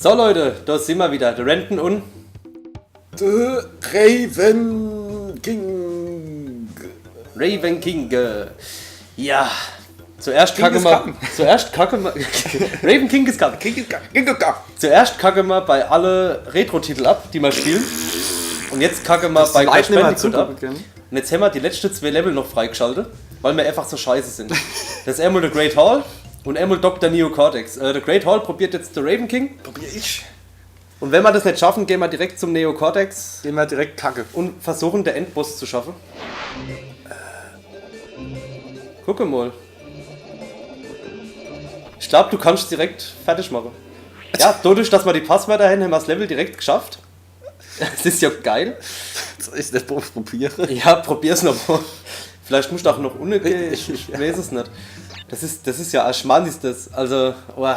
So Leute, da sind wir wieder, der Renton und The Raven King. Raven King. Ja, zuerst King kacke wir. Raven King ist coming. Zuerst kacke wir bei alle Retro-Titel ab, die wir spielen. Und jetzt kacke wir bei Crash Bandicoot ab. Und jetzt haben wir die letzten 2 Level noch freigeschaltet, weil wir einfach so scheiße sind. Das ist einmal der Great Hall und einmal Dr. Neo Cortex. Der Great Hall probiert jetzt der Raven King. Probier ich. Und wenn wir das nicht schaffen, gehen wir direkt zum Neo Cortex. Gehen wir direkt kacke. Und versuchen, den Endboss zu schaffen. Gucke mal. Ich glaube, du kannst direkt fertig machen. Ja, dadurch, dass wir die Passwörter haben, haben wir das Level direkt geschafft. Das ist ja geil. Soll ich das probieren? Ja, probier's noch mal. Vielleicht musst du auch noch unten gehen, ich weiß es nicht. Das ist ja Aschmann ist das. Also, oh.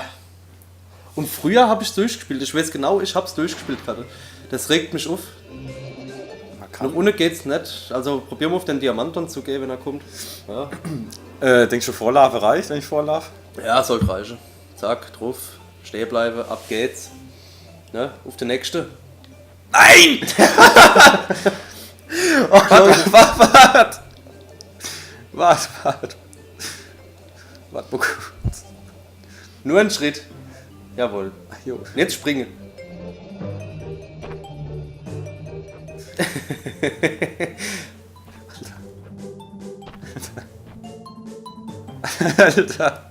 Und früher habe ich es durchgespielt. Ich weiß genau, ich habe es durchgespielt gerade. Das regt mich auf. Nach unten geht's nicht. Also probieren wir auf den Diamanton zu gehen, wenn er kommt. Ja. Denkst du, Vorlaufe reicht, wenn ich vorlaufe? Ja, soll reichen. Zack, drauf, stehen bleiben, ab geht's. Ne, auf den nächsten. Nein! Oh, Warte mal kurz. Nur ein Schritt. Jawohl. Jo. Jetzt springen. Alter.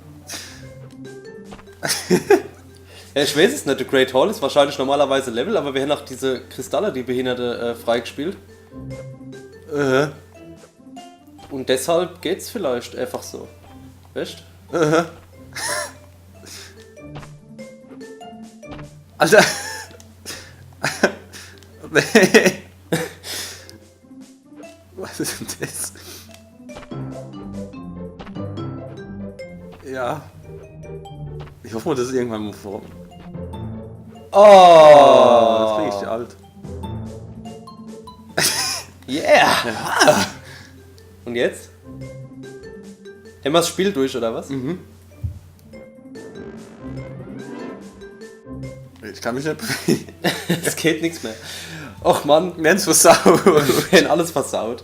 Ja, ich weiß es nicht, der Great Hall ist wahrscheinlich normalerweise Level, aber wir haben auch diese Kristalle, die Behinderte, freigespielt. Und deshalb geht's vielleicht einfach so. Weißt? Alter. Nee. Was ist denn das? Ja. Ich hoffe mal, das ist irgendwann mal vor. Oh! Das krieg ich alt. Yeah! Und jetzt? Haben wir das Spiel durch, oder was? Mhm. Ich kann mich nicht bewegen. Es geht nichts mehr. Och Mann, Wir haben's versaut. wir haben alles versaut.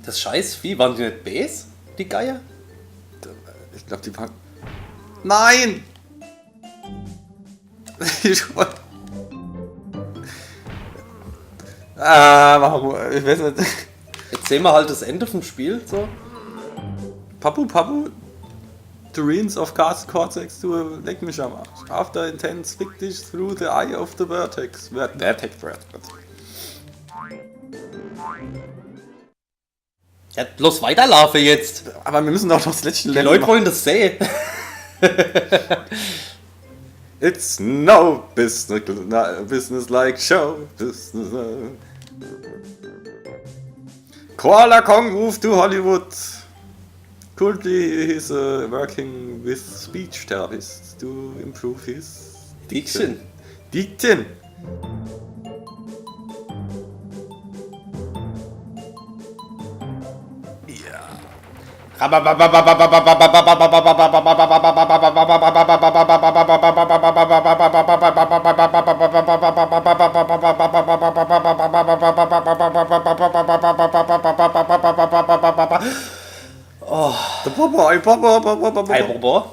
Das Scheißvieh, waren die nicht Bs, die Geier? Ich glaube, die waren. Nein! Ich wollte. Ich weiß nicht. Jetzt sehen wir halt das Ende vom Spiel, so. Papu, the ruins of Castle Cortex, du leck mich am Arsch. After intense flick dich through the eye of the vertex. Vertex. Ja, bloß weiterlaufe jetzt. Aber wir müssen doch noch das letzte Die Level Leute machen. wollen das sehen. It's no business like show business. Koala Kong moved to Hollywood. Currently he's working with speech therapists to improve his Diction. Diction. Hey, Bobo.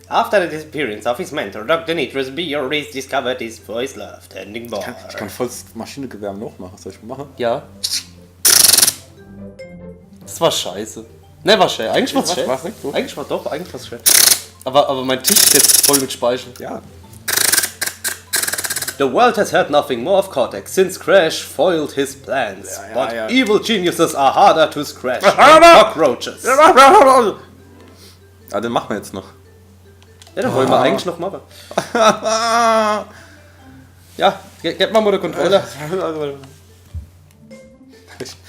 After the disappearance of his mentor, Dr. Nitrous Beer discovered his voice love tending bar. Ich kann voll das Maschinengewehr noch machen. Soll ich machen? Ja. Das war scheiße. Ne, war schön. Eigentlich war's schön. War's nicht gut? Eigentlich war's schön. Aber mein Tisch ist jetzt voll mit Speichel. Ja. The world has heard nothing more of Cortex since Crash foiled his plans. Ja, But ja. evil geniuses are harder to scratch than cockroaches. Ja, den machen wir jetzt noch. Ja, den wollen wir eigentlich noch machen. Ja, gib mal den Controller.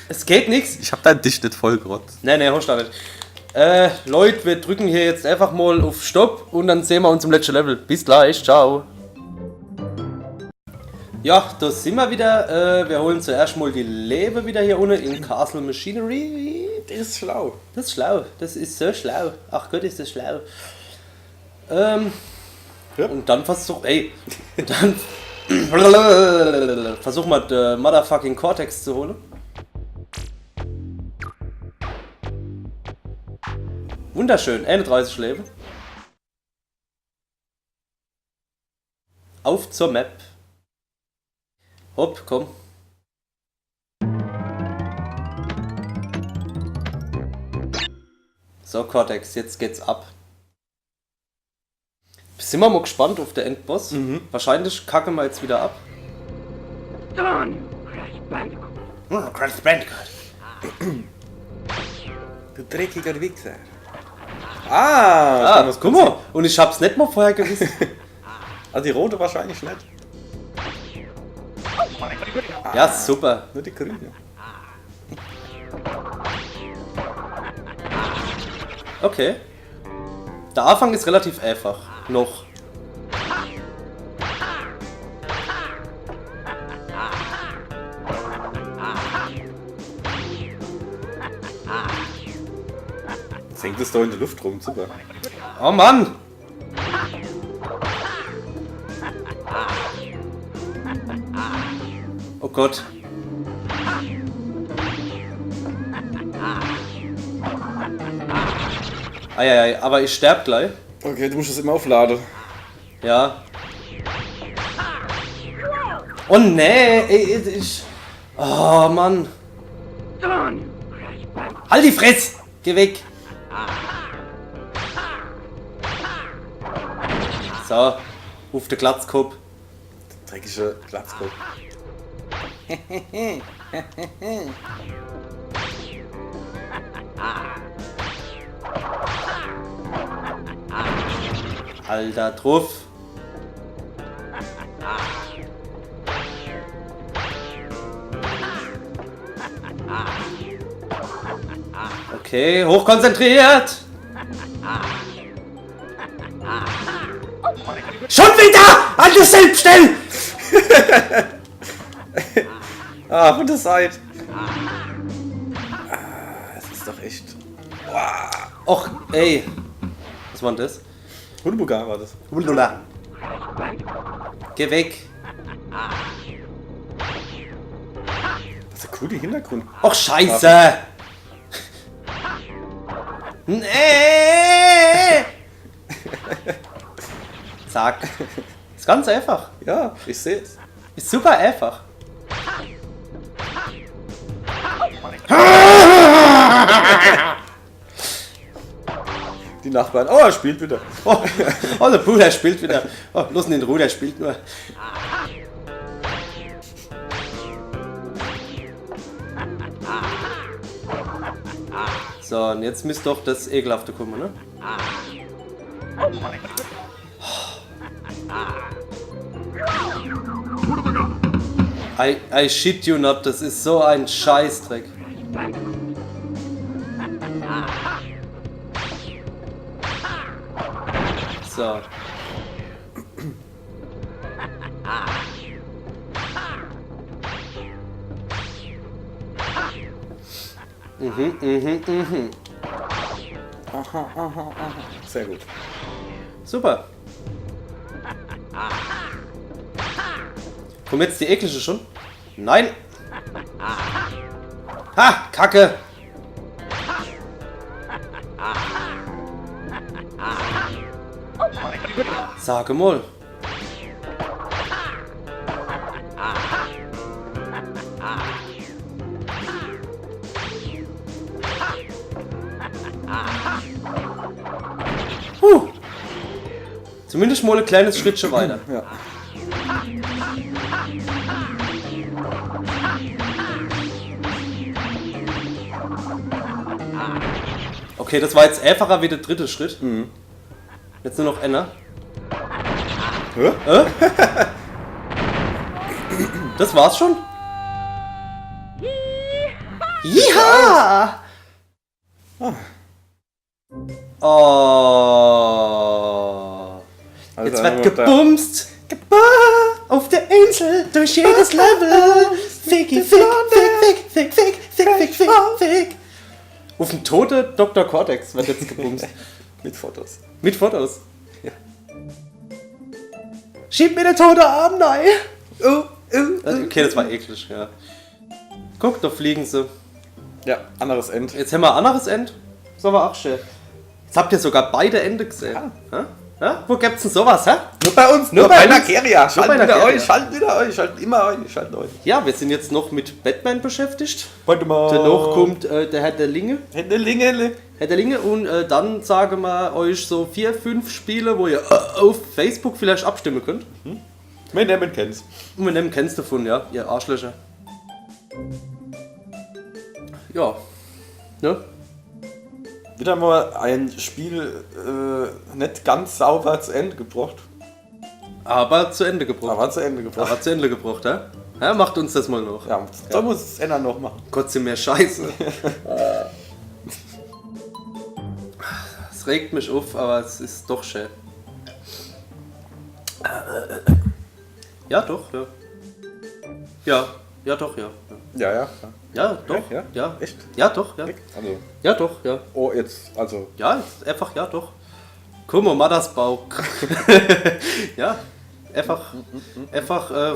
Es geht nichts. Ich hab dein Tisch nicht voll gerotzt. Nee, hast du nicht. Leute, wir drücken hier jetzt einfach mal auf Stopp und dann sehen wir uns im letzten Level. Bis gleich, ciao. Ja, da sind wir wieder. Wir holen zuerst mal die Leben wieder hier unten in Castle Machinery. Das ist schlau. Das ist schlau. Das ist so schlau. Ach Gott, ist das schlau. Ja. Und dann versuch mal den Motherfucking Cortex zu holen. Wunderschön, 31 Leben. Auf zur Map. Hopp, komm. So, Cortex, jetzt geht's ab. Sind wir mal gespannt auf den Endboss. Wahrscheinlich kacken wir jetzt wieder ab. Crash Bandicoot. Du dreckiger Wichser. Ah, guck mal. Und ich hab's nicht mal vorher gewusst. Also die rote wahrscheinlich nicht. Ja, super. Nur die grüne. Okay. Der Anfang ist relativ einfach. Noch. Jetzt hängt es da in der Luft rum, super. Oh Mann! Oh Gott. Eieiei, aber ich sterb gleich. Okay, du musst das immer aufladen. Ja. Oh nee, oh Mann. Halt die Fresse! Geh weg! So, ruf den Glatzkopf. Dreckige Glatzkopf. Alter, drauf. Okay, hochkonzentriert. Schon wieder! An der Selbststelle! Von der Seite. Das ist doch echt. Och, ey. Was war denn das? Hundebugar war das. Hundula. Geh weg. Das ist ein cooler Hintergrund. Och, scheiße! Nee! Zack. Ist ganz einfach. Ja, ich sehe es. Ist super einfach. Die Nachbarn. Oh, er spielt wieder. Oh, der Bruder spielt wieder. Oh, los in den Ruhe, der spielt nur. So, und jetzt müsste doch das Ekelhafte kommen, ne? I shit you not, das ist so ein Scheißdreck. So. Aha. Sehr gut. Super. Kommt jetzt die eklige schon? Nein! Ha! Kacke! Sag mal. Zumindest mal ein kleines Schrittchen weiter. Ja. Okay, das war jetzt einfacher wie der dritte Schritt. Jetzt nur noch einer. Hä? Das war's schon? Ja! Oh. Jetzt wird gebumst. Auf der Insel durch jedes Level. Ficky, fick, fick, fick, fick, fick, fick, fick, fick. Auf den toten Dr. Cortex wird jetzt gebumst. Mit Fotos. Mit Fotos. Schieb mir den toten Arm rein! Okay, das war eklig, ja. Guck, da fliegen sie. Ja, anderes End. Jetzt haben wir ein anderes End. Das ist aber auch schön. Jetzt habt ihr sogar beide Ende gesehen. Ja? Wo gibt's denn sowas, hä? Nur bei uns, nur bei Nakeria. Schalten wieder euch, schalten immer euch, schalten euch. Ja, wir sind jetzt noch mit Batman beschäftigt. Warte mal. Danach kommt der Herr der Linge. Herr der Linge Und dann sagen wir euch so 4, 5 Spiele, wo ihr auf Facebook vielleicht abstimmen könnt. Wir nehmen kenn's. Und wir nehmen kennst davon, ja, ihr Arschlöcher. Ja. Ne? Wieder mal ein Spiel nicht ganz sauber zu Ende gebracht. Aber zu Ende gebracht. Aber zu Ende gebracht. Ja? Ja, macht uns das mal noch. Ja, so muss es Ender noch machen. Gott, sind mehr Scheiße. Es regt mich auf, aber es ist doch schön. Ja, doch, ja. Ja, doch, ja. Ja. Ja, doch, ja. Echt? Ja, doch, ja. Also. Ja, doch, ja. Oh, jetzt, also. Ja, einfach, ja, doch. Guck mal, Mattersbau. Ja, einfach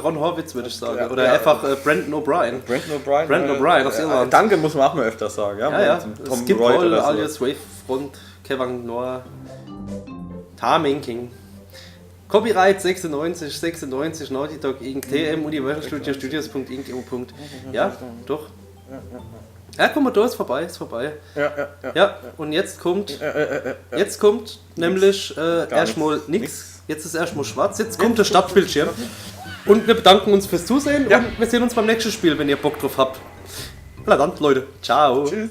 Ron Horwitz, würde ich sagen. Ja, oder ja. einfach Brandon O'Brien. Brandon O'Brien aus Irland. Danke, muss man auch mal öfter sagen. Ja. Tom Skip Roy Roll, oder so. alias Wavefront, Kevin Noah, Tarmin King. Copyright 96, Naughty Dog Inc., TM, Universal Studios, Studios.inc, Ja, doch. Ja, guck mal, da ist vorbei. Ja, und jetzt kommt nämlich erstmal nix. Jetzt ist erstmal schwarz, jetzt kommt der Startbildschirm. Und wir bedanken uns fürs Zusehen und wir sehen uns beim nächsten Spiel, wenn ihr Bock drauf habt. Na dann, Leute. Ciao. Tschüss.